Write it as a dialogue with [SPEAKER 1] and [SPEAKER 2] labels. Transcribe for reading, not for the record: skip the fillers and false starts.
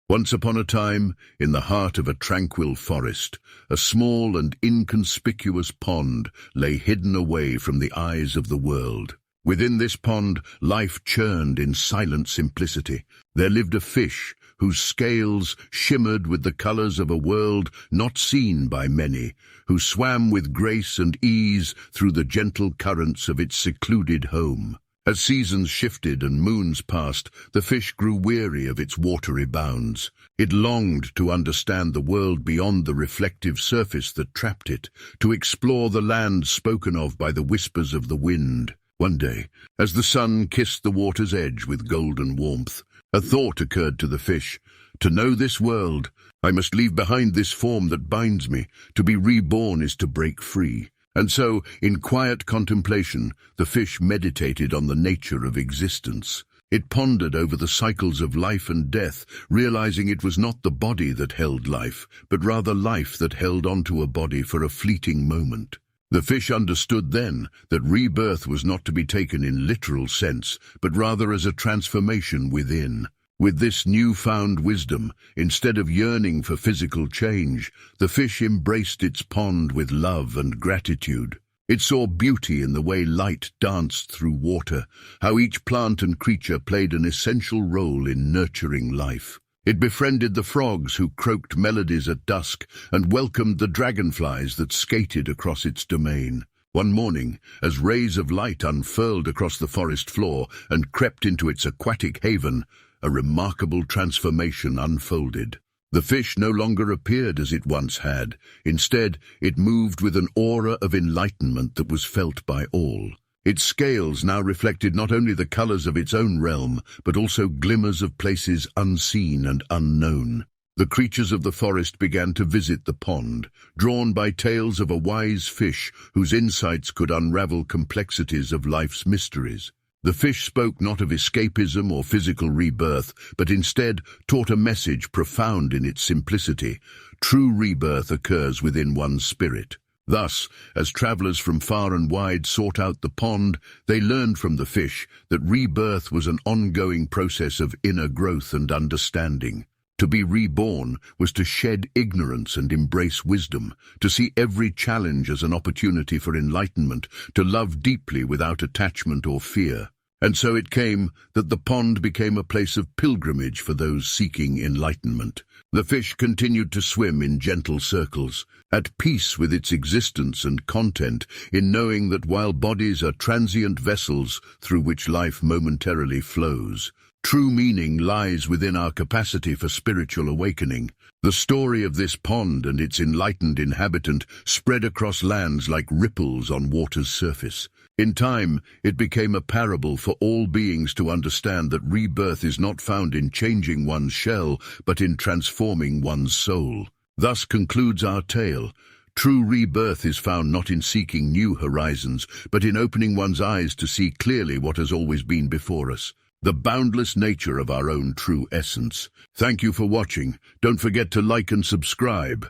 [SPEAKER 1] Once upon a time, in the heart of a tranquil forest, a small and inconspicuous pond lay hidden away from the eyes of the world. Within this pond, life churned in silent simplicity. There lived a fish whose scales shimmered with the colors of a world not seen by many, who swam with grace and ease through the gentle currents of its secluded home. As seasons shifted and moons passed, the fish grew weary of its watery bounds. It longed to understand the world beyond the reflective surface that trapped it, to explore the land spoken of by the whispers of the wind. One day, as the sun kissed the water's edge with golden warmth, a thought occurred to the fish. To know this world, I must leave behind this form that binds me. To be reborn is to break free. And so, in quiet contemplation, the fish meditated on the nature of existence. It pondered over the cycles of life and death, realizing it was not the body that held life, but rather life that held onto a body for a fleeting moment. The fish understood then that rebirth was not to be taken in literal sense, but rather as a transformation within. With this newfound wisdom, instead of yearning for physical change, the fish embraced its pond with love and gratitude. It saw beauty in the way light danced through water, how each plant and creature played an essential role in nurturing life. It befriended the frogs who croaked melodies at dusk and welcomed the dragonflies that skated across its domain. One morning, as rays of light unfurled across the forest floor and crept into its aquatic haven, a remarkable transformation unfolded. The fish no longer appeared as it once had. Instead, it moved with an aura of enlightenment that was felt by all. Its scales now reflected not only the colors of its own realm, but also glimmers of places unseen and unknown. The creatures of the forest began to visit the pond, drawn by tales of a wise fish whose insights could unravel complexities of life's mysteries. The fish spoke not of escapism or physical rebirth, but instead taught a message profound in its simplicity. True rebirth occurs within one's spirit. Thus, as travelers from far and wide sought out the pond, they learned from the fish that rebirth was an ongoing process of inner growth and understanding. To be reborn was to shed ignorance and embrace wisdom, to see every challenge as an opportunity for enlightenment, to love deeply without attachment or fear. And so it came that the pond became a place of pilgrimage for those seeking enlightenment. The fish continued to swim in gentle circles, at peace with its existence and content, in knowing that while bodies are transient vessels through which life momentarily flows, true meaning lies within our capacity for spiritual awakening. The story of this pond and its enlightened inhabitant spread across lands like ripples on water's surface. In time, it became a parable for all beings to understand that rebirth is not found in changing one's shell, but in transforming one's soul. Thus concludes our tale. True rebirth is found not in seeking new horizons, but in opening one's eyes to see clearly what has always been before us. The boundless nature of our own true essence. Thank you for watching. Don't forget to like and subscribe.